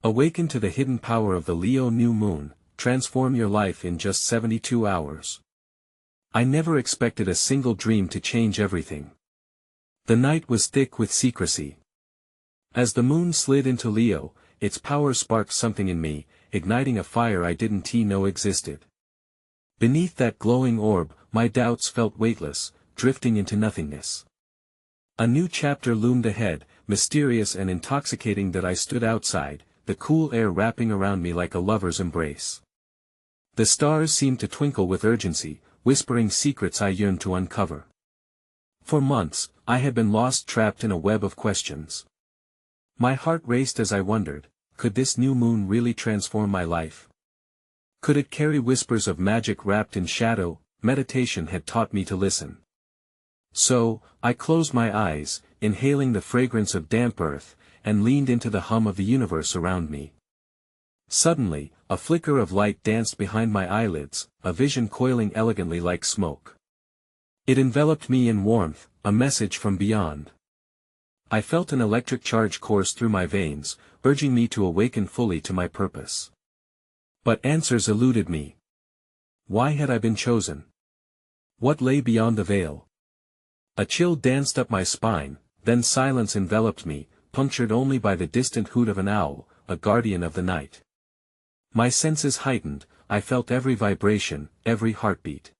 Awaken to the hidden power of the Leo new moon, transform your life in just 72 hours. I never expected a single dream to change everything. The night was thick with secrecy. As the moon slid into Leo, its power sparked something in me, igniting a fire I didn't know existed. Beneath that glowing orb, my doubts felt weightless, drifting into nothingness. A new chapter loomed ahead, mysterious and intoxicating. That I stood outside, the cool air wrapping around me like a lover's embrace. The stars seemed to twinkle with urgency, whispering secrets I yearned to uncover. For months, I had been lost, trapped in a web of questions. My heart raced as I wondered, could this new moon really transform my life? Could it carry whispers of magic wrapped in shadow? Meditation had taught me to listen. So, I closed my eyes, inhaling the fragrance of damp earth, and leaned into the hum of the universe around me. Suddenly, a flicker of light danced behind my eyelids, a vision coiling elegantly like smoke. It enveloped me in warmth, a message from beyond. I felt an electric charge course through my veins, urging me to awaken fully to my purpose. But answers eluded me. Why had I been chosen? What lay beyond the veil? A chill danced up my spine, then silence enveloped me, punctured only by the distant hoot of an owl, a guardian of the night. My senses heightened, I felt every vibration, every heartbeat.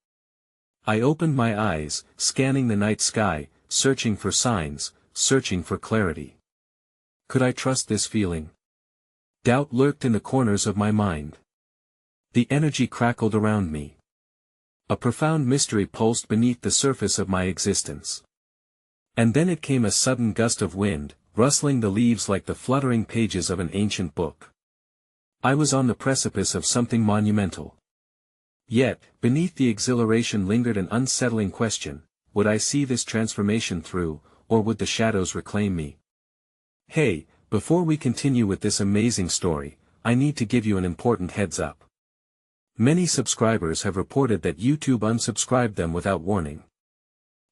I opened my eyes, scanning the night sky, searching for signs, searching for clarity. Could I trust this feeling? Doubt lurked in the corners of my mind. The energy crackled around me. A profound mystery pulsed beneath the surface of my existence. And then it came, a sudden gust of wind, rustling the leaves like the fluttering pages of an ancient book. I was on the precipice of something monumental. Yet, beneath the exhilaration lingered an unsettling question: would I see this transformation through, or would the shadows reclaim me? Hey, before we continue with this amazing story, I need to give you an important heads up. Many subscribers have reported that YouTube unsubscribed them without warning.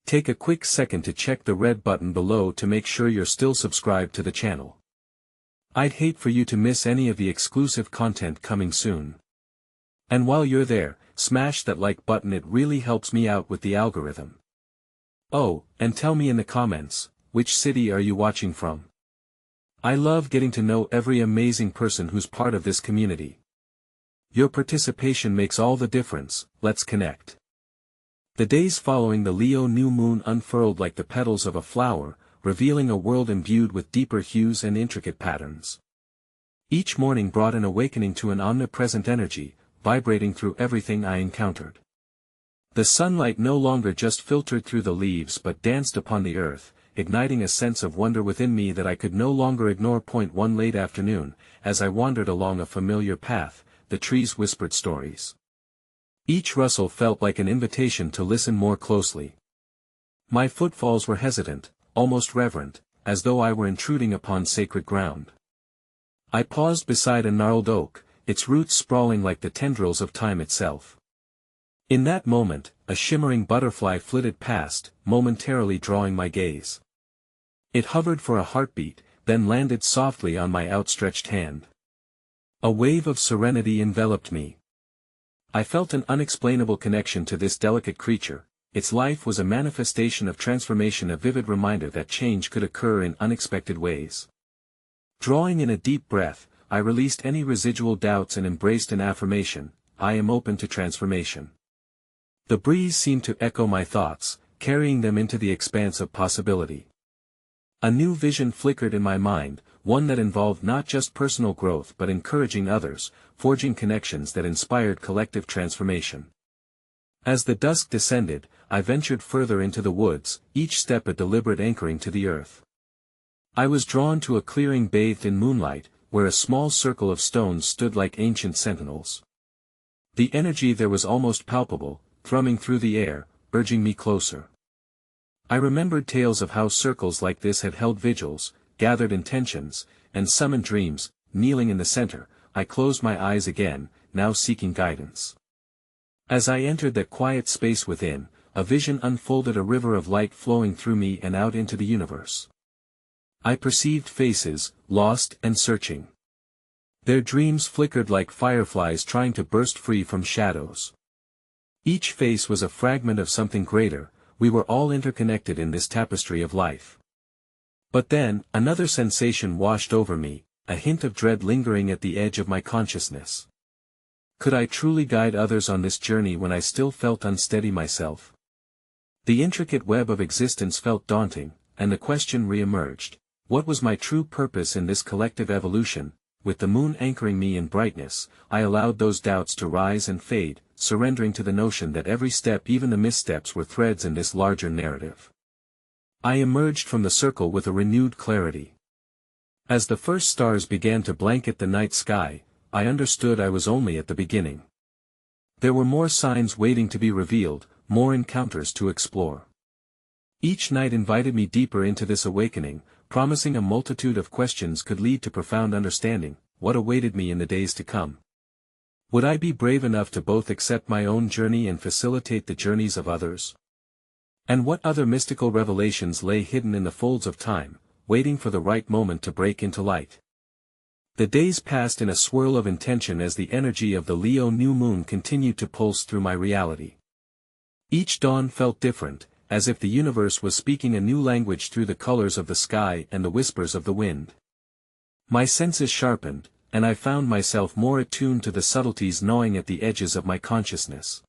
Take a quick second to check the red button below to make sure you're still subscribed to the channel. I'd hate for you to miss any of the exclusive content coming soon. And while you're there, smash that like button, it really helps me out with the algorithm. Oh, and tell me in the comments, which city are you watching from? I love getting to know every amazing person who's part of this community. Your participation makes all the difference. Let's connect. The days following the Leo new moon unfurled like the petals of a flower, revealing a world imbued with deeper hues and intricate patterns. Each morning brought an awakening to an omnipresent energy, vibrating through everything I encountered. The sunlight no longer just filtered through the leaves but danced upon the earth, igniting a sense of wonder within me that I could no longer ignore. One late afternoon, as I wandered along a familiar path, the trees whispered stories. Each rustle felt like an invitation to listen more closely. My footfalls were hesitant, almost reverent, as though I were intruding upon sacred ground. I paused beside a gnarled oak, its roots sprawling like the tendrils of time itself. In that moment, a shimmering butterfly flitted past, momentarily drawing my gaze. It hovered for a heartbeat, then landed softly on my outstretched hand. A wave of serenity enveloped me. I felt an unexplainable connection to this delicate creature. Its life was a manifestation of transformation, a vivid reminder that change could occur in unexpected ways. Drawing in a deep breath, I released any residual doubts and embraced an affirmation: I am open to transformation. The breeze seemed to echo my thoughts, carrying them into the expanse of possibility. A new vision flickered in my mind, one that involved not just personal growth but encouraging others, forging connections that inspired collective transformation. As the dusk descended, I ventured further into the woods, each step a deliberate anchoring to the earth. I was drawn to a clearing bathed in moonlight, where a small circle of stones stood like ancient sentinels. The energy there was almost palpable, thrumming through the air, urging me closer. I remembered tales of how circles like this had held vigils, gathered intentions, and summoned dreams. Kneeling in the center, I closed my eyes again, now seeking guidance. As I entered that quiet space within, a vision unfolded, a river of light flowing through me and out into the universe. I perceived faces, lost and searching. Their dreams flickered like fireflies trying to burst free from shadows. Each face was a fragment of something greater. We were all interconnected in this tapestry of life. But then, another sensation washed over me, a hint of dread lingering at the edge of my consciousness. Could I truly guide others on this journey when I still felt unsteady myself? The intricate web of existence felt daunting, and the question re-emerged: what was my true purpose in this collective evolution? With the moon anchoring me in brightness, I allowed those doubts to rise and fade, surrendering to the notion that every step, even the missteps, were threads in this larger narrative. I emerged from the circle with a renewed clarity. As the first stars began to blanket the night sky, I understood I was only at the beginning. There were more signs waiting to be revealed, more encounters to explore. Each night invited me deeper into this awakening, promising a multitude of questions could lead to profound understanding. What awaited me in the days to come? Would I be brave enough to both accept my own journey and facilitate the journeys of others? And what other mystical revelations lay hidden in the folds of time, waiting for the right moment to break into light? The days passed in a swirl of intention as the energy of the Leo new moon continued to pulse through my reality. Each dawn felt different, as if the universe was speaking a new language through the colors of the sky and the whispers of the wind. My senses sharpened, and I found myself more attuned to the subtleties gnawing at the edges of my consciousness.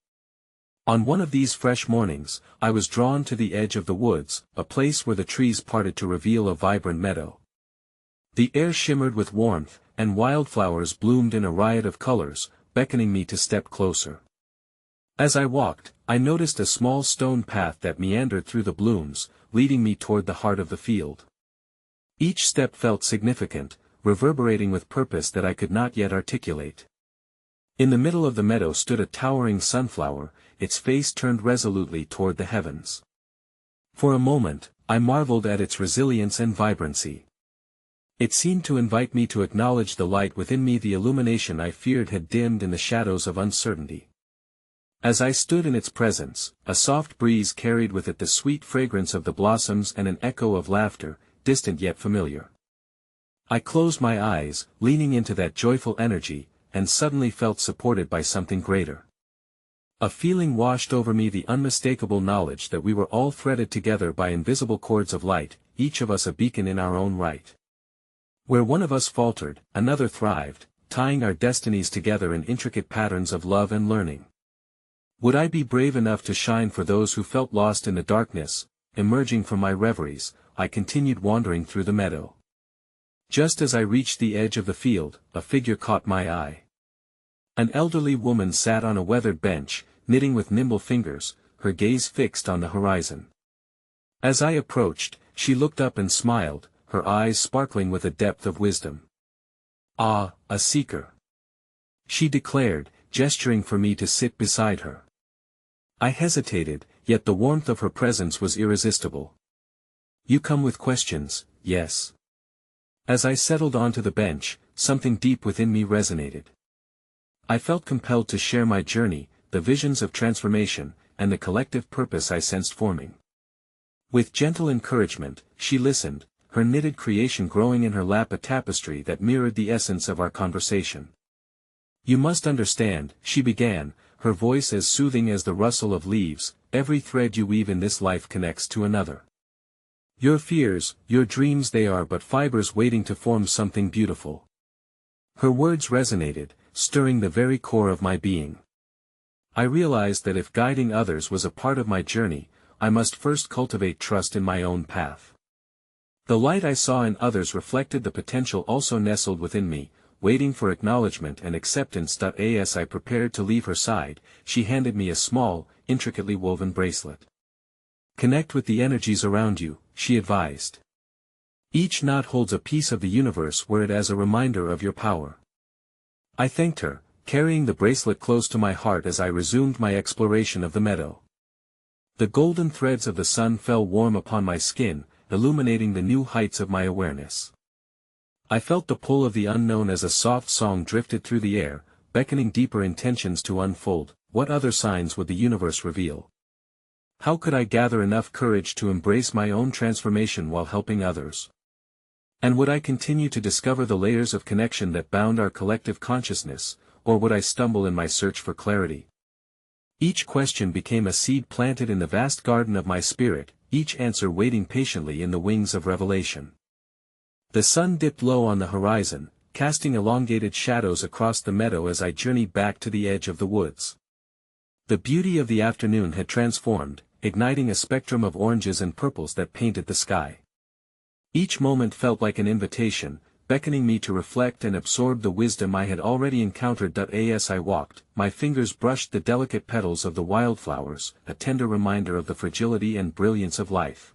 On one of these fresh mornings, I was drawn to the edge of the woods, a place where the trees parted to reveal a vibrant meadow. The air shimmered with warmth, and wildflowers bloomed in a riot of colors, beckoning me to step closer. As I walked, I noticed a small stone path that meandered through the blooms, leading me toward the heart of the field. Each step felt significant, reverberating with purpose that I could not yet articulate. In the middle of the meadow stood a towering sunflower, its face turned resolutely toward the heavens. For a moment, I marveled at its resilience and vibrancy. It seemed to invite me to acknowledge the light within me, the illumination I feared had dimmed in the shadows of uncertainty. As I stood in its presence, a soft breeze carried with it the sweet fragrance of the blossoms and an echo of laughter, distant yet familiar. I closed my eyes, leaning into that joyful energy, and suddenly felt supported by something greater. A feeling washed over me, the unmistakable knowledge that we were all threaded together by invisible cords of light, each of us a beacon in our own right. Where one of us faltered, another thrived, tying our destinies together in intricate patterns of love and learning. Would I be brave enough to shine for those who felt lost in the darkness? Emerging from my reveries, I continued wandering through the meadow. Just as I reached the edge of the field, a figure caught my eye. An elderly woman sat on a weathered bench, knitting with nimble fingers, her gaze fixed on the horizon. As I approached, she looked up and smiled, her eyes sparkling with a depth of wisdom. "Ah, a seeker," she declared, gesturing for me to sit beside her. I hesitated, yet the warmth of her presence was irresistible. "You come with questions, yes?" As I settled onto the bench, something deep within me resonated. I felt compelled to share my journey, the visions of transformation, and the collective purpose I sensed forming. With gentle encouragement, she listened, her knitted creation growing in her lap, a tapestry that mirrored the essence of our conversation. "You must understand," she began, her voice as soothing as the rustle of leaves, "every thread you weave in this life connects to another. Your fears, your dreams, they are but fibers waiting to form something beautiful." Her words resonated, stirring the very core of my being. I realized that if guiding others was a part of my journey, I must first cultivate trust in my own path. The light I saw in others reflected the potential also nestled within me, waiting for acknowledgement and acceptance. As I prepared to leave her side, she handed me a small, intricately woven bracelet. "Connect with the energies around you," she advised. "Each knot holds a piece of the universe, wear it as a reminder of your power." I thanked her, carrying the bracelet close to my heart as I resumed my exploration of the meadow. The golden threads of the sun fell warm upon my skin, illuminating the new heights of my awareness. I felt the pull of the unknown as a soft song drifted through the air, beckoning deeper intentions to unfold. What other signs would the universe reveal? How could I gather enough courage to embrace my own transformation while helping others? And would I continue to discover the layers of connection that bound our collective consciousness, or would I stumble in my search for clarity? Each question became a seed planted in the vast garden of my spirit, each answer waiting patiently in the wings of revelation. The sun dipped low on the horizon, casting elongated shadows across the meadow as I journeyed back to the edge of the woods. The beauty of the afternoon had transformed, igniting a spectrum of oranges and purples that painted the sky. Each moment felt like an invitation, beckoning me to reflect and absorb the wisdom I had already encountered. As I walked, my fingers brushed the delicate petals of the wildflowers, a tender reminder of the fragility and brilliance of life.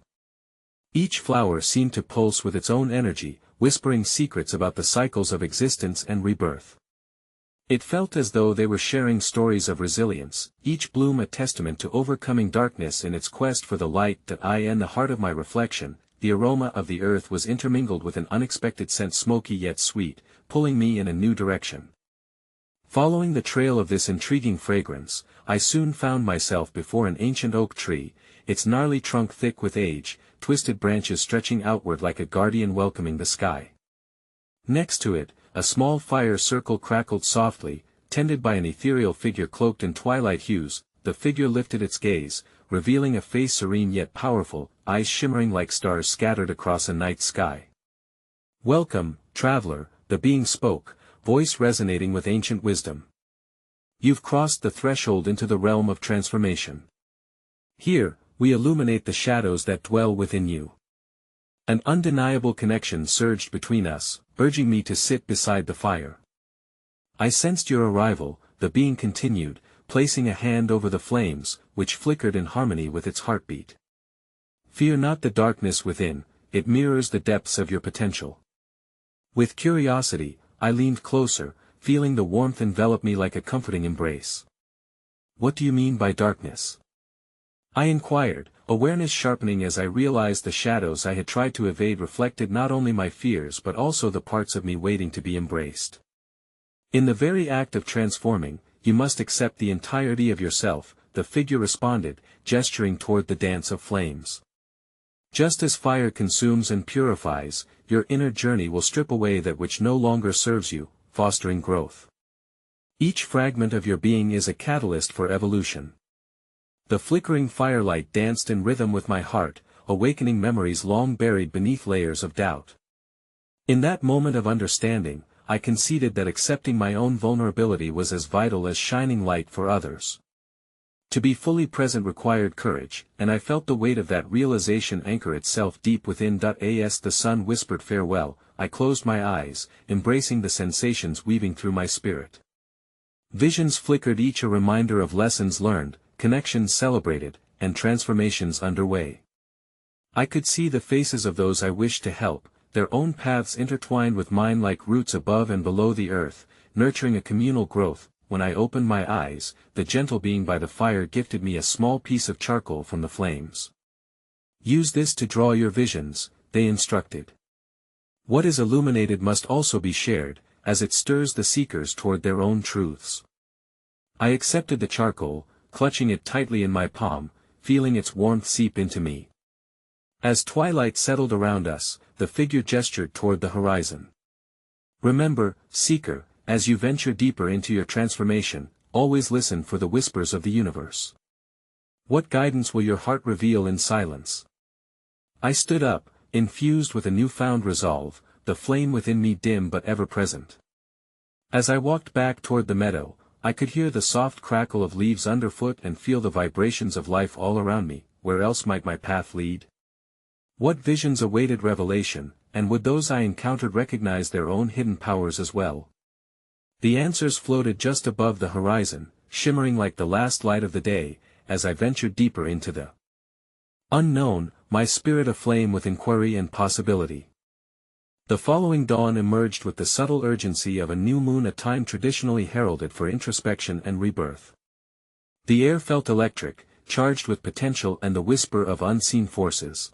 Each flower seemed to pulse with its own energy, whispering secrets about the cycles of existence and rebirth. It felt as though they were sharing stories of resilience, each bloom a testament to overcoming darkness in its quest for the light. In the heart of my reflection, the aroma of the earth was intermingled with an unexpected scent, smoky yet sweet, pulling me in a new direction. Following the trail of this intriguing fragrance, I soon found myself before an ancient oak tree, its gnarly trunk thick with age, twisted branches stretching outward like a guardian welcoming the sky. Next to it, a small fire circle crackled softly, tended by an ethereal figure cloaked in twilight hues. The figure lifted its gaze, revealing a face serene yet powerful, eyes shimmering like stars scattered across a night sky. "Welcome, traveler," the being spoke, voice resonating with ancient wisdom. "You've crossed the threshold into the realm of transformation. Here, we illuminate the shadows that dwell within you." An undeniable connection surged between us, urging me to sit beside the fire. "I sensed your arrival," the being continued, placing a hand over the flames, which flickered in harmony with its heartbeat. "Fear not the darkness within, it mirrors the depths of your potential." With curiosity, I leaned closer, feeling the warmth envelop me like a comforting embrace. "What do you mean by darkness?" I inquired, awareness sharpening as I realized the shadows I had tried to evade reflected not only my fears but also the parts of me waiting to be embraced. "In the very act of transforming, you must accept the entirety of yourself," the figure responded, gesturing toward the dance of flames. "Just as fire consumes and purifies, your inner journey will strip away that which no longer serves you, fostering growth. Each fragment of your being is a catalyst for evolution." The flickering firelight danced in rhythm with my heart, awakening memories long buried beneath layers of doubt. In that moment of understanding, I conceded that accepting my own vulnerability was as vital as shining light for others. To be fully present required courage, and I felt the weight of that realization anchor itself deep within. As the sun whispered farewell, I closed my eyes, embracing the sensations weaving through my spirit. Visions flickered, each a reminder of lessons learned, connections celebrated, and transformations underway. I could see the faces of those I wished to help, their own paths intertwined with mine like roots above and below the earth, nurturing a communal growth. When I opened my eyes, the gentle being by the fire gifted me a small piece of charcoal from the flames. "Use this to draw your visions," they instructed. "What is illuminated must also be shared, as it stirs the seekers toward their own truths." I accepted the charcoal, clutching it tightly in my palm, feeling its warmth seep into me. As twilight settled around us, the figure gestured toward the horizon. "Remember, seeker, as you venture deeper into your transformation, always listen for the whispers of the universe. What guidance will your heart reveal in silence?" I stood up, infused with a newfound resolve, the flame within me dim but ever present. As I walked back toward the meadow, I could hear the soft crackle of leaves underfoot and feel the vibrations of life all around me. Where else might my path lead? What visions awaited revelation, and would those I encountered recognize their own hidden powers as well? The answers floated just above the horizon, shimmering like the last light of the day, as I ventured deeper into the unknown, my spirit aflame with inquiry and possibility. The following dawn emerged with the subtle urgency of a new moon, a time traditionally heralded for introspection and rebirth. The air felt electric, charged with potential and the whisper of unseen forces.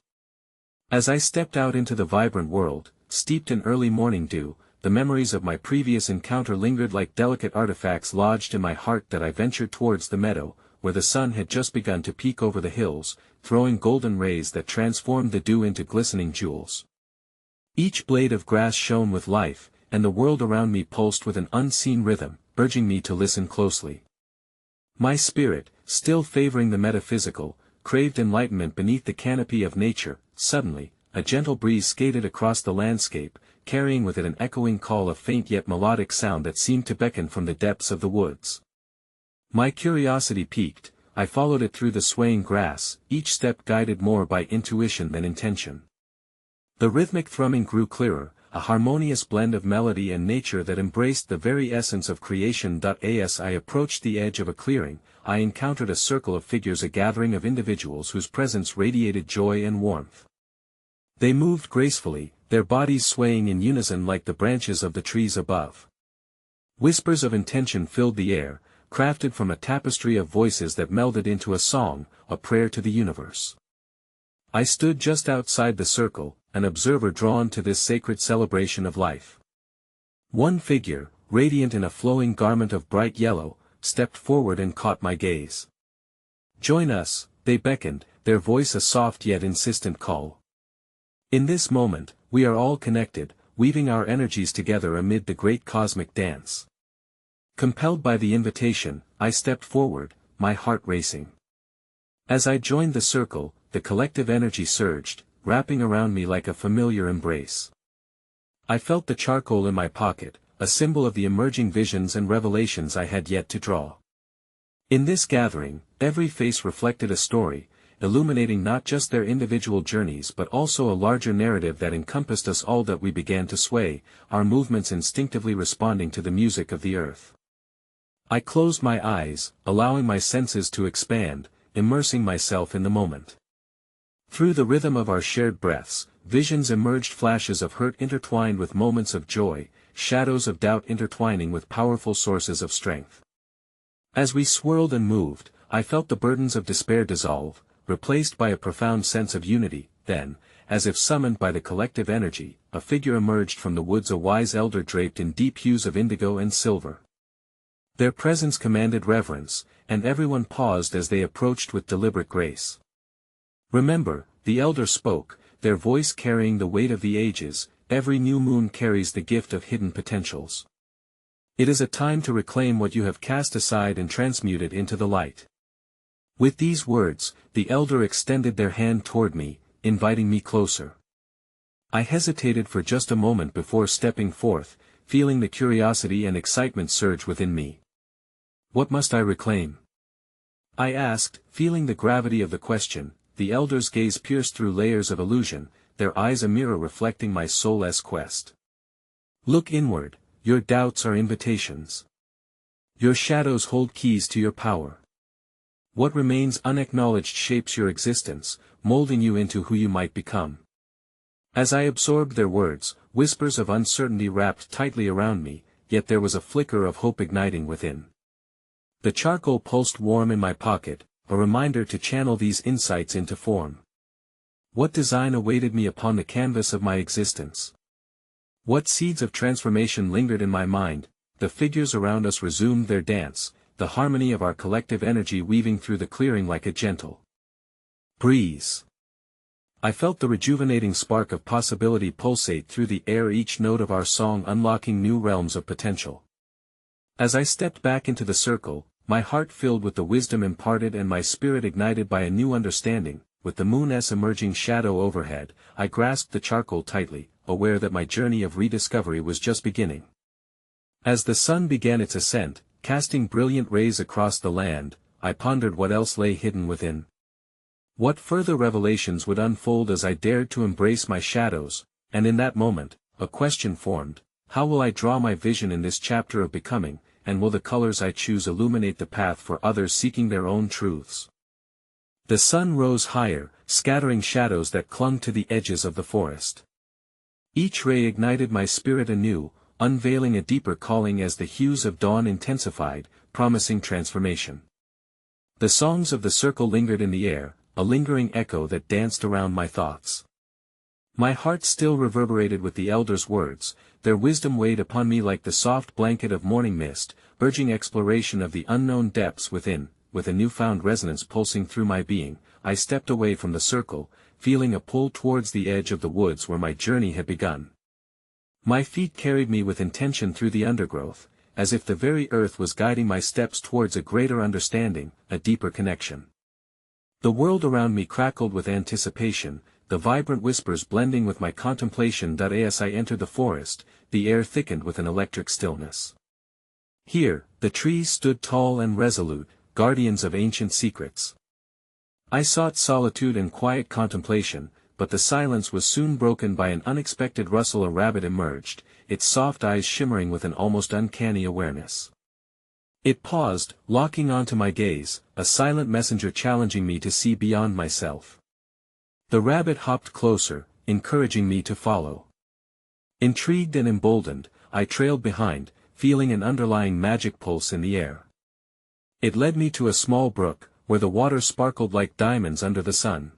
As I stepped out into the vibrant world, steeped in early morning dew, the memories of my previous encounter lingered like delicate artifacts lodged in my heart. I ventured towards the meadow, where the sun had just begun to peek over the hills, throwing golden rays that transformed the dew into glistening jewels. Each blade of grass shone with life, and the world around me pulsed with an unseen rhythm, urging me to listen closely. My spirit, still favoring the metaphysical, craved enlightenment beneath the canopy of nature. Suddenly, a gentle breeze skated across the landscape, carrying with it an echoing call, of faint yet melodic sound that seemed to beckon from the depths of the woods. My curiosity piqued, I followed it through the swaying grass, each step guided more by intuition than intention. The rhythmic thrumming grew clearer, a harmonious blend of melody and nature that embraced the very essence of creation. As I approached the edge of a clearing, I encountered a circle of figures, a gathering of individuals whose presence radiated joy and warmth. They moved gracefully, their bodies swaying in unison like the branches of the trees above. Whispers of intention filled the air, crafted from a tapestry of voices that melded into a song, a prayer to the universe. I stood just outside the circle, an observer drawn to this sacred celebration of life. One figure, radiant in a flowing garment of bright yellow, stepped forward and caught my gaze. "Join us," they beckoned, their voice a soft yet insistent call. In this moment, we are all connected, weaving our energies together amid the great cosmic dance. Compelled by the invitation, I stepped forward, my heart racing. As I joined the circle, the collective energy surged, wrapping around me like a familiar embrace. I felt the charcoal in my pocket, a symbol of the emerging visions and revelations I had yet to draw. In this gathering, every face reflected a story, illuminating not just their individual journeys but also a larger narrative that encompassed us all. That we began to sway, our movements instinctively responding to the music of the earth. I closed my eyes, allowing my senses to expand, immersing myself in the moment. Through the rhythm of our shared breaths, visions emerged, flashes of hurt intertwined with moments of joy, shadows of doubt intertwining with powerful sources of strength. As we swirled and moved, I felt the burdens of despair dissolve, replaced by a profound sense of unity. Then, as if summoned by the collective energy, a figure emerged from the woods, a wise elder draped in deep hues of indigo and silver. Their presence commanded reverence, and everyone paused as they approached with deliberate grace. "Remember," the elder spoke, their voice carrying the weight of the ages, "every new moon carries the gift of hidden potentials. It is a time to reclaim what you have cast aside and transmute it into the light." With these words, the elder extended their hand toward me, inviting me closer. I hesitated for just a moment before stepping forth, feeling the curiosity and excitement surge within me. "What must I reclaim?" I asked, feeling the gravity of the question. The elder's gaze pierced through layers of illusion, their eyes a mirror reflecting my soul's quest. "Look inward, your doubts are invitations. Your shadows hold keys to your power. What remains unacknowledged shapes your existence, molding you into who you might become." As I absorbed their words, whispers of uncertainty wrapped tightly around me, yet there was a flicker of hope igniting within. The charcoal pulsed warm in my pocket, a reminder to channel these insights into form. What design awaited me upon the canvas of my existence? What seeds of transformation lingered in my mind? The figures around us resumed their dance, the harmony of our collective energy weaving through the clearing like a gentle breeze. I felt the rejuvenating spark of possibility pulsate through the air, each note of our song unlocking new realms of potential. As I stepped back into the circle, my heart filled with the wisdom imparted and my spirit ignited by a new understanding. With the moon's emerging shadow overhead, I grasped the charcoal tightly, aware that my journey of rediscovery was just beginning. As the sun began its ascent, casting brilliant rays across the land, I pondered what else lay hidden within. What further revelations would unfold as I dared to embrace my shadows, and in that moment, a question formed: how will I draw my vision in this chapter of becoming, and will the colors I choose illuminate the path for others seeking their own truths? The sun rose higher, scattering shadows that clung to the edges of the forest. Each ray ignited my spirit anew, unveiling a deeper calling as the hues of dawn intensified, promising transformation. The songs of the circle lingered in the air, a lingering echo that danced around my thoughts. My heart still reverberated with the elders' words, their wisdom weighed upon me like the soft blanket of morning mist, urging exploration of the unknown depths within. With a newfound resonance pulsing through my being, I stepped away from the circle, feeling a pull towards the edge of the woods where my journey had begun. My feet carried me with intention through the undergrowth, as if the very earth was guiding my steps towards a greater understanding, a deeper connection. The world around me crackled with anticipation, the vibrant whispers blending with my contemplation. As I entered the forest, the air thickened with an electric stillness. Here, the trees stood tall and resolute, guardians of ancient secrets. I sought solitude and quiet contemplation, but the silence was soon broken by an unexpected rustle. A rabbit emerged, its soft eyes shimmering with an almost uncanny awareness. It paused, locking onto my gaze, a silent messenger challenging me to see beyond myself. The rabbit hopped closer, encouraging me to follow. Intrigued and emboldened, I trailed behind, feeling an underlying magic pulse in the air. It led me to a small brook, where the water sparkled like diamonds under the sun.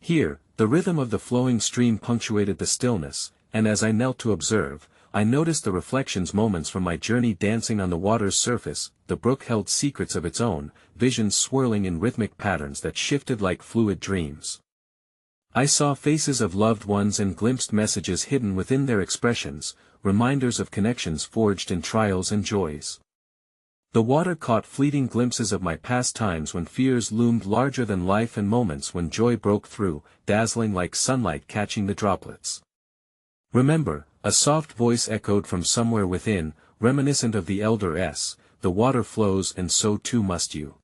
Here, the rhythm of the flowing stream punctuated the stillness, and as I knelt to observe, I noticed the reflections moments from my journey dancing on the water's surface. The brook held secrets of its own, visions swirling in rhythmic patterns that shifted like fluid dreams. I saw faces of loved ones and glimpsed messages hidden within their expressions, reminders of connections forged in trials and joys. The water caught fleeting glimpses of my past times when fears loomed larger than life and moments when joy broke through, dazzling like sunlight catching the droplets. Remember, a soft voice echoed from somewhere within, reminiscent of the elder S, the water flows and so too must you.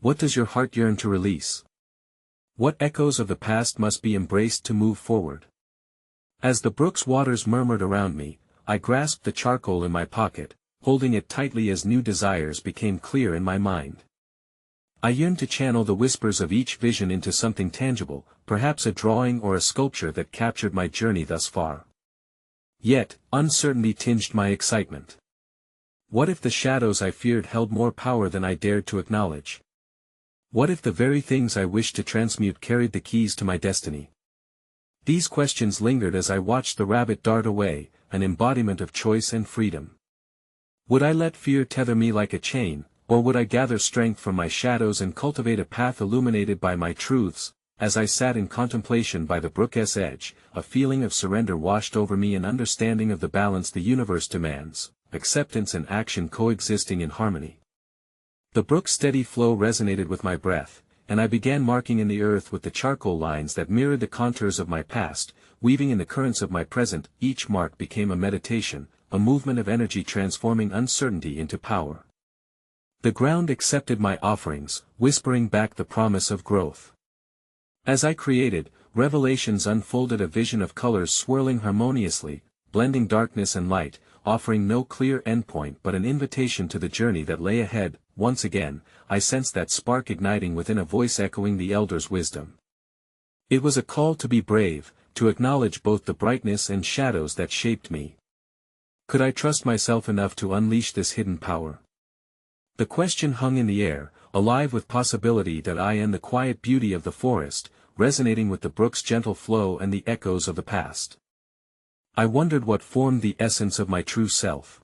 What does your heart yearn to release? What echoes of the past must be embraced to move forward? As the brook's waters murmured around me, I grasped the charcoal in my pocket, holding it tightly as new desires became clear in my mind. I yearned to channel the whispers of each vision into something tangible, perhaps a drawing or a sculpture that captured my journey thus far. Yet, uncertainty tinged my excitement. What if the shadows I feared held more power than I dared to acknowledge? What if the very things I wished to transmute carried the keys to my destiny? These questions lingered as I watched the rabbit dart away, an embodiment of choice and freedom. Would I let fear tether me like a chain, or would I gather strength from my shadows and cultivate a path illuminated by my truths? As I sat in contemplation by the brook's edge, a feeling of surrender washed over me, an understanding of the balance the universe demands, acceptance and action coexisting in harmony. The brook's steady flow resonated with my breath, and I began marking in the earth with the charcoal lines that mirrored the contours of my past, weaving in the currents of my present. Each mark became a meditation, a movement of energy transforming uncertainty into power. The ground accepted my offerings, whispering back the promise of growth. As I created, revelations unfolded, a vision of colors swirling harmoniously, blending darkness and light, offering no clear endpoint but an invitation to the journey that lay ahead. Once again, I sensed that spark igniting within, a voice echoing the elder's wisdom. It was a call to be brave, to acknowledge both the brightness and shadows that shaped me. Could I trust myself enough to unleash this hidden power? The question hung in the air, alive with possibility. I and the quiet beauty of the forest, resonating with the brook's gentle flow and the echoes of the past. I wondered what formed the essence of my true self.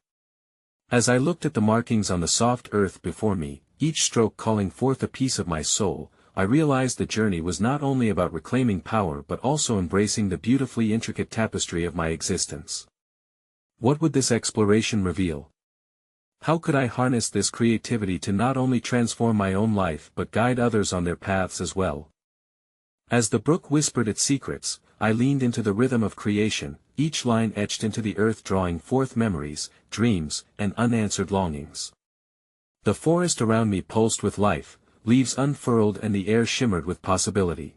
As I looked at the markings on the soft earth before me, each stroke calling forth a piece of my soul, I realized the journey was not only about reclaiming power but also embracing the beautifully intricate tapestry of my existence. What would this exploration reveal? How could I harness this creativity to not only transform my own life but guide others on their paths as well? As the brook whispered its secrets, I leaned into the rhythm of creation, each line etched into the earth drawing forth memories, dreams, and unanswered longings. The forest around me pulsed with life, leaves unfurled and the air shimmered with possibility.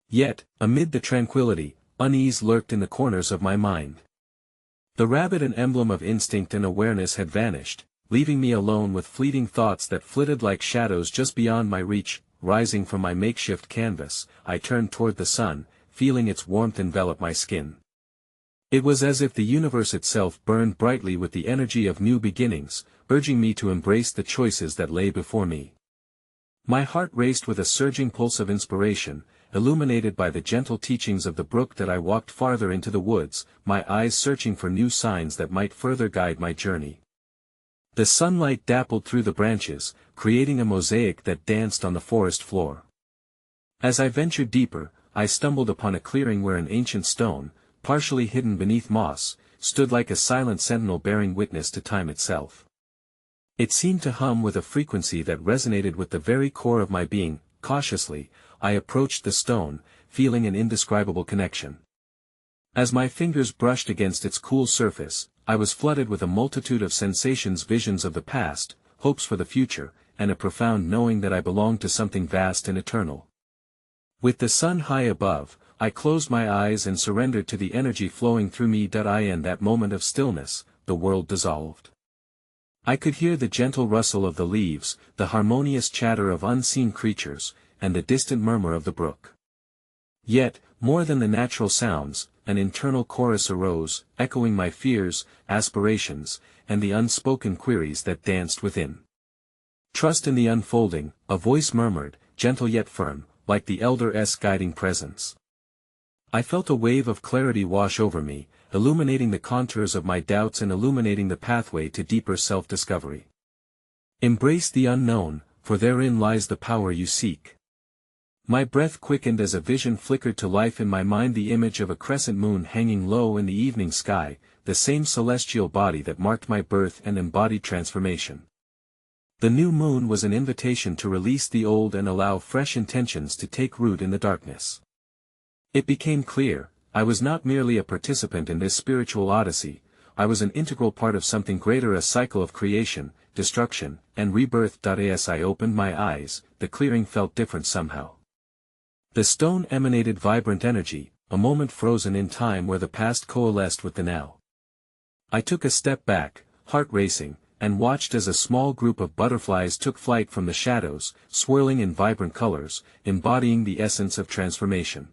Yet, amid the tranquility, unease lurked in the corners of my mind. The rabbit, an emblem of instinct and awareness, had vanished, leaving me alone with fleeting thoughts that flitted like shadows just beyond my reach. Rising from my makeshift canvas, I turned toward the sun, feeling its warmth envelop my skin. It was as if the universe itself burned brightly with the energy of new beginnings, urging me to embrace the choices that lay before me. My heart raced with a surging pulse of inspiration, illuminated by the gentle teachings of the brook. I walked farther into the woods, my eyes searching for new signs that might further guide my journey. The sunlight dappled through the branches, creating a mosaic that danced on the forest floor. As I ventured deeper, I stumbled upon a clearing where an ancient stone, partially hidden beneath moss, stood like a silent sentinel bearing witness to time itself. It seemed to hum with a frequency that resonated with the very core of my being. Cautiously, I approached the stone, feeling an indescribable connection. As my fingers brushed against its cool surface, I was flooded with a multitude of sensations, visions of the past, hopes for the future, and a profound knowing that I belonged to something vast and eternal. With the sun high above, I closed my eyes and surrendered to the energy flowing through me. In that moment of stillness, the world dissolved. I could hear the gentle rustle of the leaves, the harmonious chatter of unseen creatures, and the distant murmur of the brook. Yet, more than the natural sounds, an internal chorus arose, echoing my fears, aspirations, and the unspoken queries that danced within. Trust in the unfolding, a voice murmured, gentle yet firm, like the elder's guiding presence. I felt a wave of clarity wash over me, illuminating the contours of my doubts and illuminating the pathway to deeper self-discovery. Embrace the unknown, for therein lies the power you seek. My breath quickened as a vision flickered to life in my mind, the image of a crescent moon hanging low in the evening sky, the same celestial body that marked my birth and embodied transformation. The new moon was an invitation to release the old and allow fresh intentions to take root in the darkness. It became clear, I was not merely a participant in this spiritual odyssey, I was an integral part of something greater, a cycle of creation, destruction, and rebirth. As I opened my eyes, the clearing felt different somehow. The stone emanated vibrant energy, a moment frozen in time where the past coalesced with the now. I took a step back, heart racing, and watched as a small group of butterflies took flight from the shadows, swirling in vibrant colors, embodying the essence of transformation.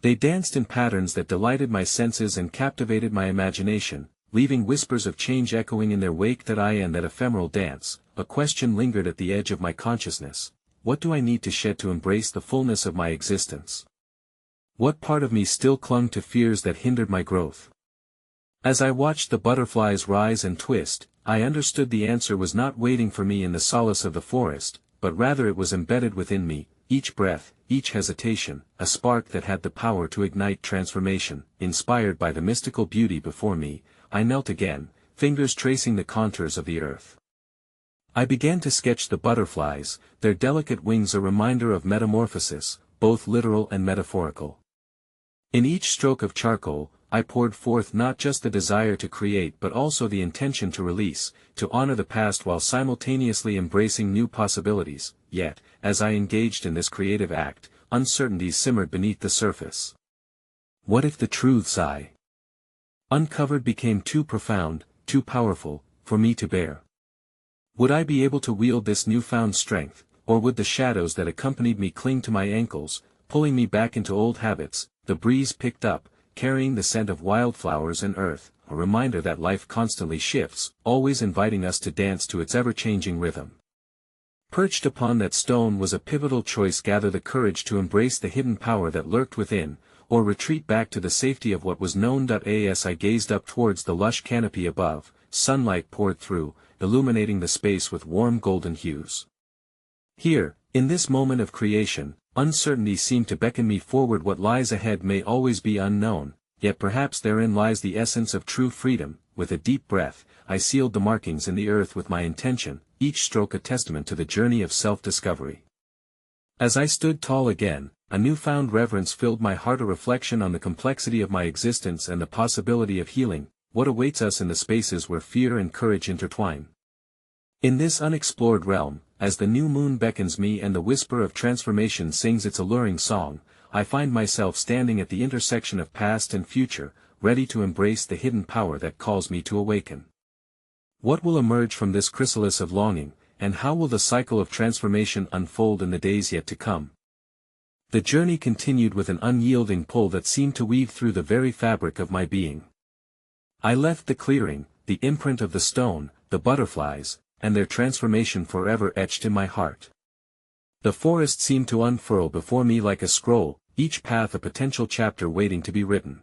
They danced in patterns that delighted my senses and captivated my imagination, leaving whispers of change echoing in their wake. In that ephemeral dance, a question lingered at the edge of my consciousness: what do I need to shed to embrace the fullness of my existence? What part of me still clung to fears that hindered my growth? As I watched the butterflies rise and twist, I understood the answer was not waiting for me in the solace of the forest, but rather it was embedded within me, each breath, each hesitation, a spark that had the power to ignite transformation. Inspired by the mystical beauty before me, I knelt again, fingers tracing the contours of the earth. I began to sketch the butterflies, their delicate wings a reminder of metamorphosis, both literal and metaphorical. In each stroke of charcoal, I poured forth not just the desire to create but also the intention to release, to honor the past while simultaneously embracing new possibilities. Yet, as I engaged in this creative act, uncertainties simmered beneath the surface. What if the truths I uncovered became too profound, too powerful, for me to bear? Would I be able to wield this newfound strength, or would the shadows that accompanied me cling to my ankles, pulling me back into old habits? The breeze picked up, carrying the scent of wildflowers and earth, a reminder that life constantly shifts, always inviting us to dance to its ever-changing rhythm. Perched upon that stone was a pivotal choice: gather the courage to embrace the hidden power that lurked within, or retreat back to the safety of what was known. As I gazed up towards the lush canopy above, sunlight poured through, illuminating the space with warm golden hues. Here, in this moment of creation, uncertainty seemed to beckon me forward. What lies ahead may always be unknown, yet perhaps therein lies the essence of true freedom. With a deep breath, I sealed the markings in the earth with my intention, each stroke a testament to the journey of self-discovery. As I stood tall again, a newfound reverence filled my heart, a reflection on the complexity of my existence and the possibility of healing. What awaits us in the spaces where fear and courage intertwine? In this unexplored realm, as the new moon beckons me and the whisper of transformation sings its alluring song, I find myself standing at the intersection of past and future, ready to embrace the hidden power that calls me to awaken. What will emerge from this chrysalis of longing, and how will the cycle of transformation unfold in the days yet to come? The journey continued with an unyielding pull that seemed to weave through the very fabric of my being. I left the clearing, the imprint of the stone, the butterflies, and their transformation forever etched in my heart. The forest seemed to unfurl before me like a scroll, each path a potential chapter waiting to be written.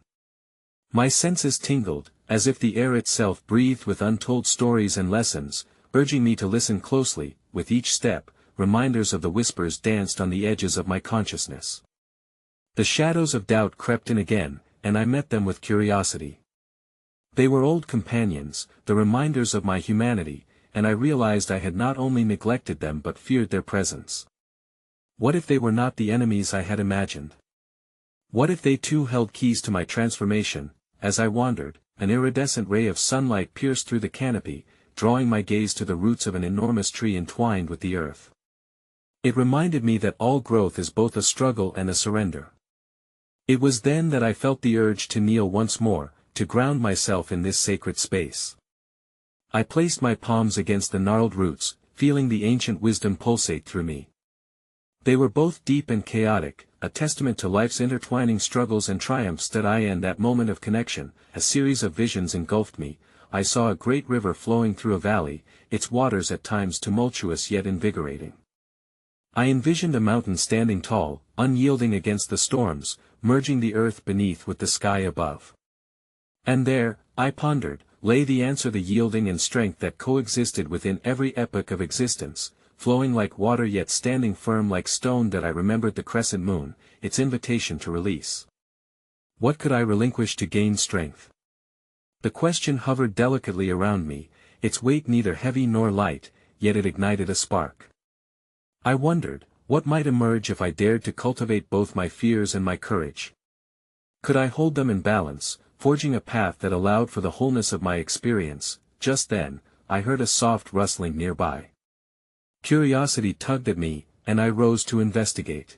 My senses tingled, as if the air itself breathed with untold stories and lessons, urging me to listen closely. With each step, reminders of the whispers danced on the edges of my consciousness. The shadows of doubt crept in again, and I met them with curiosity. They were old companions, the reminders of my humanity, and I realized I had not only neglected them but feared their presence. What if they were not the enemies I had imagined? What if they too held keys to my transformation? As I wandered, an iridescent ray of sunlight pierced through the canopy, drawing my gaze to the roots of an enormous tree entwined with the earth. It reminded me that all growth is both a struggle and a surrender. It was then that I felt the urge to kneel once more, to ground myself in this sacred space. I placed my palms against the gnarled roots, feeling the ancient wisdom pulsate through me. They were both deep and chaotic, a testament to life's intertwining struggles and triumphs. In that moment of connection, a series of visions engulfed me. I saw a great river flowing through a valley, its waters at times tumultuous yet invigorating. I envisioned a mountain standing tall, unyielding against the storms, merging the earth beneath with the sky above. And there, I pondered, lay the answer, the yielding and strength that coexisted within every epoch of existence, flowing like water yet standing firm like stone. I remembered the crescent moon, its invitation to release. What could I relinquish to gain strength? The question hovered delicately around me, its weight neither heavy nor light, yet it ignited a spark. I wondered, what might emerge if I dared to cultivate both my fears and my courage? Could I hold them in balance, forging a path that allowed for the wholeness of my experience? Just then, I heard a soft rustling nearby. Curiosity tugged at me, and I rose to investigate.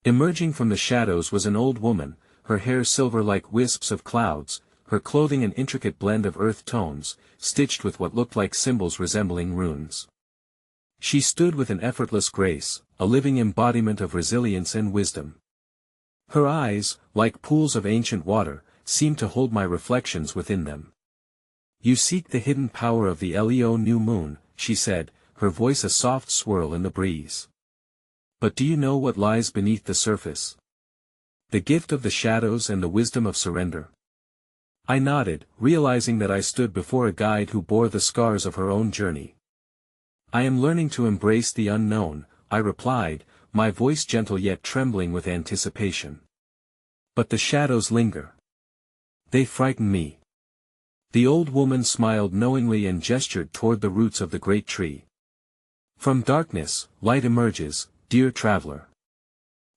Emerging from the shadows was an old woman, her hair silver like wisps of clouds, her clothing an intricate blend of earth tones, stitched with what looked like symbols resembling runes. She stood with an effortless grace, a living embodiment of resilience and wisdom. Her eyes, like pools of ancient water, seemed to hold my reflections within them. "You seek the hidden power of the Leo new moon," she said, her voice a soft swirl in the breeze. "But do you know what lies beneath the surface? The gift of the shadows and the wisdom of surrender." I nodded, realizing that I stood before a guide who bore the scars of her own journey. "I am learning to embrace the unknown," I replied, my voice gentle yet trembling with anticipation. "But the shadows linger. They frighten me." The old woman smiled knowingly and gestured toward the roots of the great tree. "From darkness, light emerges, dear traveler.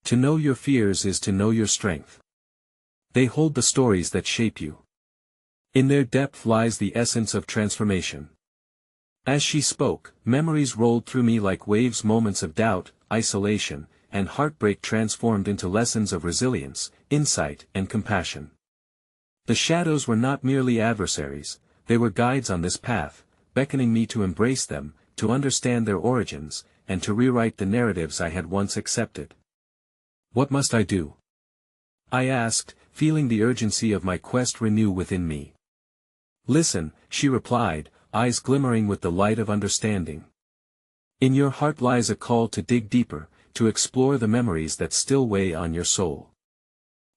To know your fears is to know your strength. They hold the stories that shape you. In their depth lies the essence of transformation." As she spoke, memories rolled through me like waves, moments of doubt, isolation, and heartbreak transformed into lessons of resilience, insight, and compassion. The shadows were not merely adversaries, they were guides on this path, beckoning me to embrace them, to understand their origins, and to rewrite the narratives I had once accepted. "What must I do?" I asked, feeling the urgency of my quest renew within me. "Listen," she replied, eyes glimmering with the light of understanding. "In your heart lies a call to dig deeper, to explore the memories that still weigh on your soul.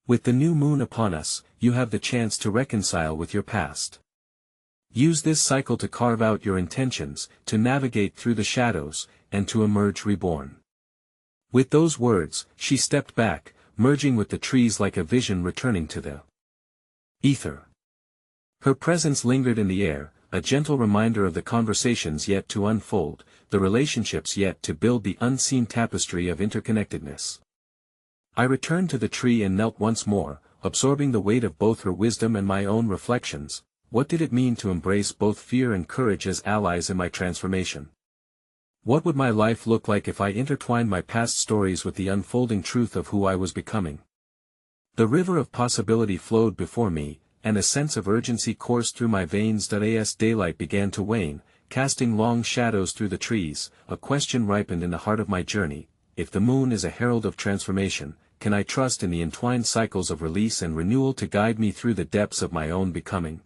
With the new moon upon us, you have the chance to reconcile with your past. Use this cycle to carve out your intentions, to navigate through the shadows, and to emerge reborn." With those words, she stepped back, merging with the trees like a vision returning to the ether. Her presence lingered in the air, a gentle reminder of the conversations yet to unfold, the relationships yet to build, the unseen tapestry of interconnectedness. I returned to the tree and knelt once more, absorbing the weight of both her wisdom and my own reflections. What did it mean to embrace both fear and courage as allies in my transformation? What would my life look like if I intertwined my past stories with the unfolding truth of who I was becoming? The river of possibility flowed before me, and a sense of urgency coursed through my veins. As daylight began to wane, casting long shadows through the trees, a question ripened in the heart of my journey: if the moon is a herald of transformation, can I trust in the entwined cycles of release and renewal to guide me through the depths of my own becoming?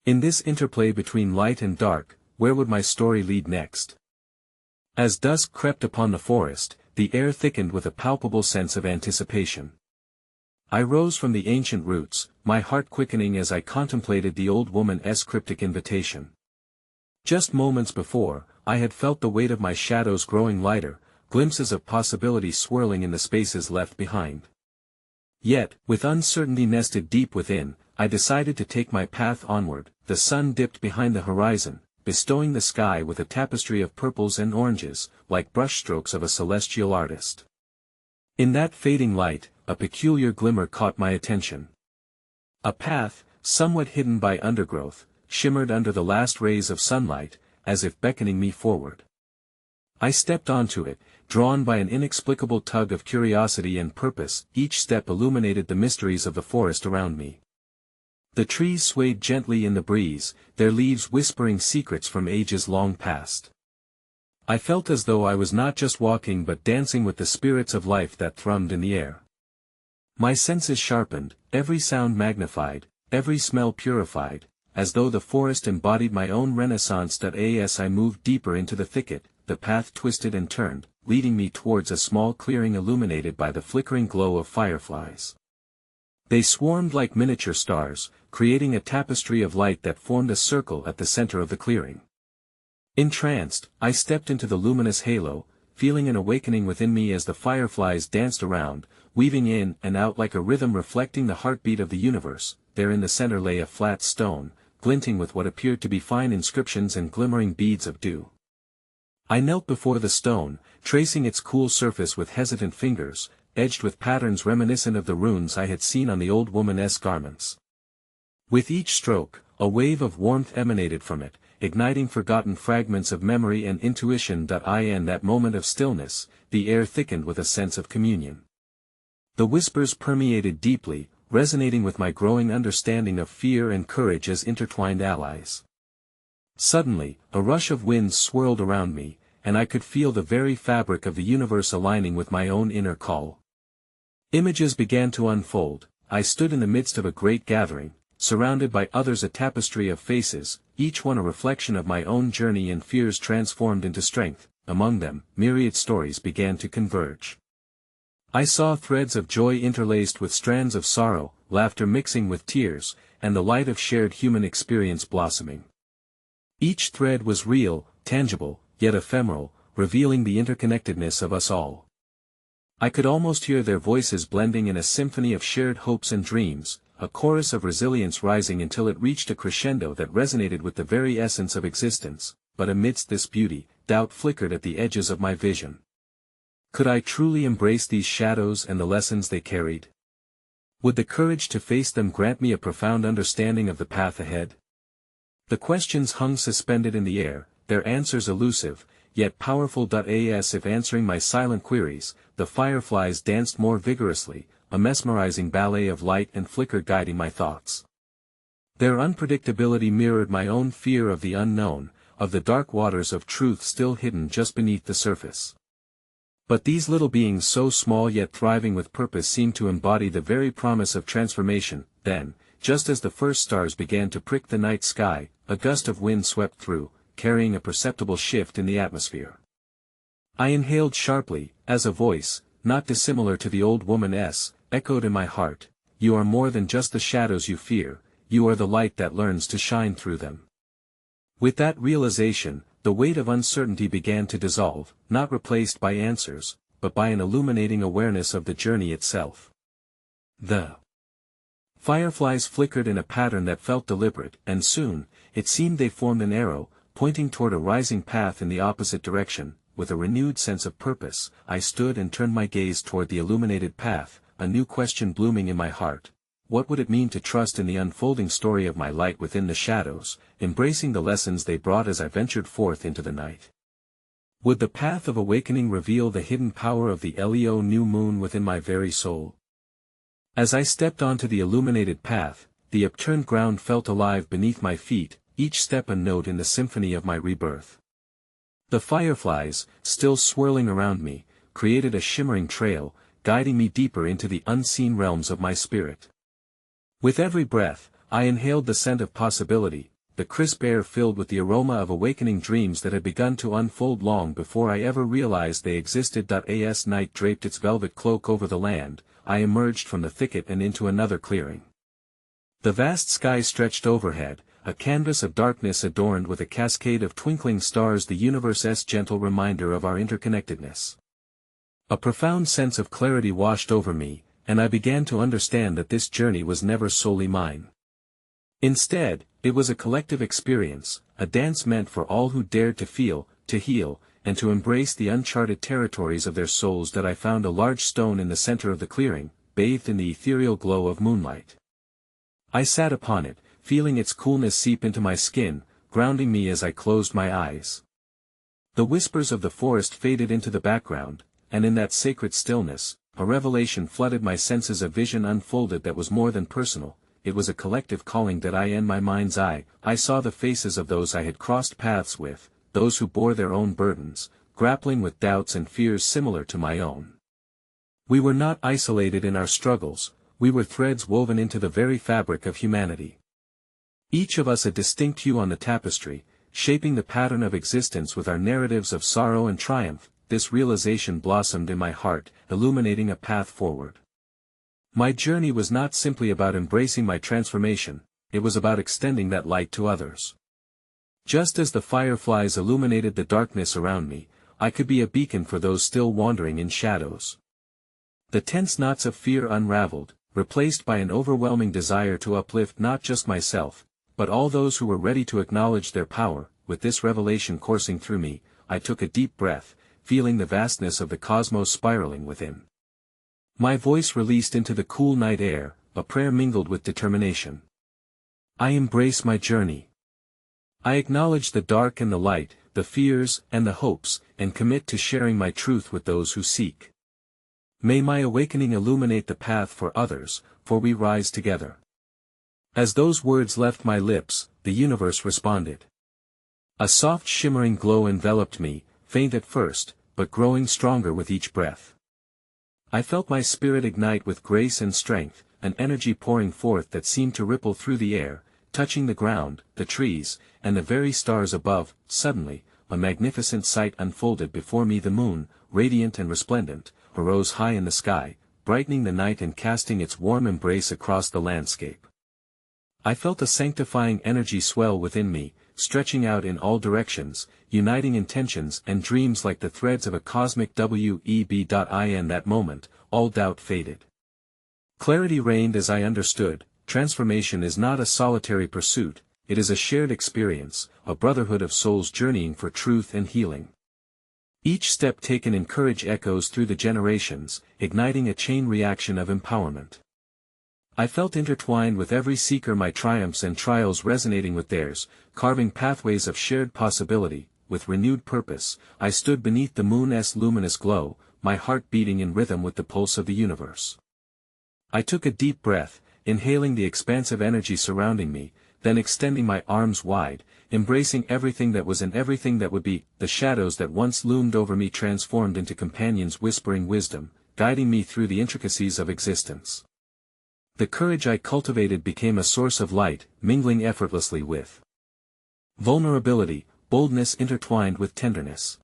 In this interplay between light and dark, where would my story lead next? As dusk crept upon the forest, the air thickened with a palpable sense of anticipation. I rose from the ancient roots, my heart quickening as I contemplated the old woman's cryptic invitation. Just moments before, I had felt the weight of my shadows growing lighter, glimpses of possibility swirling in the spaces left behind. Yet, with uncertainty nested deep within, I decided to take my path onward. The sun dipped behind the horizon, bestowing the sky with a tapestry of purples and oranges, like brushstrokes of a celestial artist. In that fading light, a peculiar glimmer caught my attention. A path, somewhat hidden by undergrowth, shimmered under the last rays of sunlight, as if beckoning me forward. I stepped onto it, drawn by an inexplicable tug of curiosity and purpose. Each step illuminated the mysteries of the forest around me. The trees swayed gently in the breeze, their leaves whispering secrets from ages long past. I felt as though I was not just walking but dancing with the spirits of life that thrummed in the air. My senses sharpened, every sound magnified, every smell purified, as though the forest embodied my own renaissance. As I moved deeper into the thicket, the path twisted and turned, leading me towards a small clearing illuminated by the flickering glow of fireflies. They swarmed like miniature stars, creating a tapestry of light that formed a circle at the center of the clearing. Entranced, I stepped into the luminous halo, feeling an awakening within me as the fireflies danced around, weaving in and out like a rhythm reflecting the heartbeat of the universe. There in the center lay a flat stone, glinting with what appeared to be fine inscriptions and glimmering beads of dew. I knelt before the stone, tracing its cool surface with hesitant fingers, edged with patterns reminiscent of the runes I had seen on the old woman's garments. With each stroke, a wave of warmth emanated from it, igniting forgotten fragments of memory and intuition. In that moment of stillness, the air thickened with a sense of communion. The whispers permeated deeply, resonating with my growing understanding of fear and courage as intertwined allies. Suddenly, a rush of winds swirled around me, and I could feel the very fabric of the universe aligning with my own inner call. Images began to unfold. I stood in the midst of a great gathering, surrounded by others, a tapestry of faces, each one a reflection of my own journey and fears transformed into strength. Among them, myriad stories began to converge. I saw threads of joy interlaced with strands of sorrow, laughter mixing with tears, and the light of shared human experience blossoming. Each thread was real, tangible, yet ephemeral, revealing the interconnectedness of us all. I could almost hear their voices blending in a symphony of shared hopes and dreams, a chorus of resilience rising until it reached a crescendo that resonated with the very essence of existence. But amidst this beauty, doubt flickered at the edges of my vision. Could I truly embrace these shadows and the lessons they carried? Would the courage to face them grant me a profound understanding of the path ahead? The questions hung suspended in the air, their answers elusive, yet powerful. As if answering my silent queries, the fireflies danced more vigorously, a mesmerizing ballet of light and flicker guiding my thoughts. Their unpredictability mirrored my own fear of the unknown, of the dark waters of truth still hidden just beneath the surface. But these little beings, so small yet thriving with purpose, seemed to embody the very promise of transformation. Then, just as the first stars began to prick the night sky, a gust of wind swept through, carrying a perceptible shift in the atmosphere. I inhaled sharply, as a voice, not dissimilar to the old woman's, echoed in my heart, "You are more than just the shadows you fear, you are the light that learns to shine through them." With that realization, the weight of uncertainty began to dissolve, not replaced by answers, but by an illuminating awareness of the journey itself. The fireflies flickered in a pattern that felt deliberate, and soon, it seemed they formed an arrow, pointing toward a rising path in the opposite direction. With a renewed sense of purpose, I stood and turned my gaze toward the illuminated path, a new question blooming in my heart. What would it mean to trust in the unfolding story of my light within the shadows, embracing the lessons they brought as I ventured forth into the night? Would the path of awakening reveal the hidden power of the Leo new moon within my very soul? As I stepped onto the illuminated path, the upturned ground felt alive beneath my feet, each step a note in the symphony of my rebirth. The fireflies, still swirling around me, created a shimmering trail, guiding me deeper into the unseen realms of my spirit. With every breath, I inhaled the scent of possibility, the crisp air filled with the aroma of awakening dreams that had begun to unfold long before I ever realized they existed. As night draped its velvet cloak over the land, I emerged from the thicket and into another clearing. The vast sky stretched overhead, a canvas of darkness adorned with a cascade of twinkling stars, the universe's gentle reminder of our interconnectedness. A profound sense of clarity washed over me, and I began to understand that this journey was never solely mine. Instead, it was a collective experience, a dance meant for all who dared to feel, to heal, and to embrace the uncharted territories of their souls. That I found a large stone in the center of the clearing, bathed in the ethereal glow of moonlight. I sat upon it, feeling its coolness seep into my skin, grounding me as I closed my eyes. The whispers of the forest faded into the background, and in that sacred stillness, a revelation flooded my senses. A vision unfolded that was more than personal. It was a collective calling that in my mind's eye, I saw the faces of those I had crossed paths with, those who bore their own burdens, grappling with doubts and fears similar to my own. We were not isolated in our struggles, we were threads woven into the very fabric of humanity. Each of us a distinct hue on the tapestry, shaping the pattern of existence with our narratives of sorrow and triumph. This realization blossomed in my heart, illuminating a path forward. My journey was not simply about embracing my transformation, it was about extending that light to others. Just as the fireflies illuminated the darkness around me, I could be a beacon for those still wandering in shadows. The tense knots of fear unraveled, replaced by an overwhelming desire to uplift not just myself, but all those who were ready to acknowledge their power. With this revelation coursing through me, I took a deep breath, feeling the vastness of the cosmos spiraling within. My voice released into the cool night air, a prayer mingled with determination. I embrace my journey. I acknowledge the dark and the light, the fears and the hopes, and commit to sharing my truth with those who seek. May my awakening illuminate the path for others, for we rise together. As those words left my lips, the universe responded. A soft shimmering glow enveloped me, faint at first, but growing stronger with each breath. I felt my spirit ignite with grace and strength, an energy pouring forth that seemed to ripple through the air, touching the ground, the trees, and the very stars above. Suddenly, a magnificent sight unfolded before me. The moon, radiant and resplendent, arose high in the sky, brightening the night and casting its warm embrace across the landscape. I felt a sanctifying energy swell within me, stretching out in all directions, uniting intentions and dreams like the threads of a cosmic web. In that moment, all doubt faded. Clarity reigned as I understood, transformation is not a solitary pursuit, it is a shared experience, a brotherhood of souls journeying for truth and healing. Each step taken in courage echoes through the generations, igniting a chain reaction of empowerment. I felt intertwined with every seeker, my triumphs and trials resonating with theirs, carving pathways of shared possibility. With renewed purpose, I stood beneath the moon's luminous glow, my heart beating in rhythm with the pulse of the universe. I took a deep breath, inhaling the expansive energy surrounding me, then extending my arms wide, embracing everything that was and everything that would be. The shadows that once loomed over me transformed into companions whispering wisdom, guiding me through the intricacies of existence. The courage I cultivated became a source of light, mingling effortlessly with vulnerability, boldness intertwined with tenderness.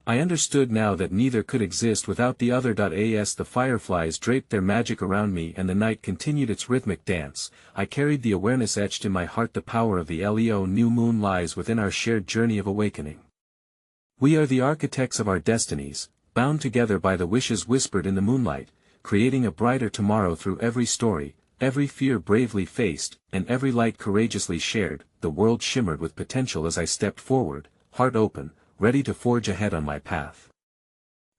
I understood now that neither could exist without the other. As the fireflies draped their magic around me and the night continued its rhythmic dance, I carried the awareness etched in my heart. The power of the Leo new moon lies within our shared journey of awakening. We are the architects of our destinies, bound together by the wishes whispered in the moonlight, creating a brighter tomorrow through every story, every fear bravely faced, and every light courageously shared. The world shimmered with potential as I stepped forward, heart open, ready to forge ahead on my path.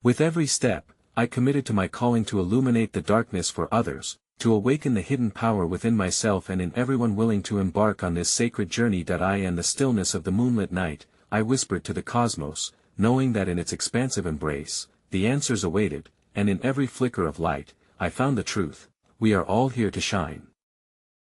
With every step, I committed to my calling to illuminate the darkness for others, to awaken the hidden power within myself and in everyone willing to embark on this sacred journey. In the stillness of the moonlit night, I whispered to the cosmos, knowing that in its expansive embrace, the answers awaited, and in every flicker of light, I found the truth: we are all here to shine.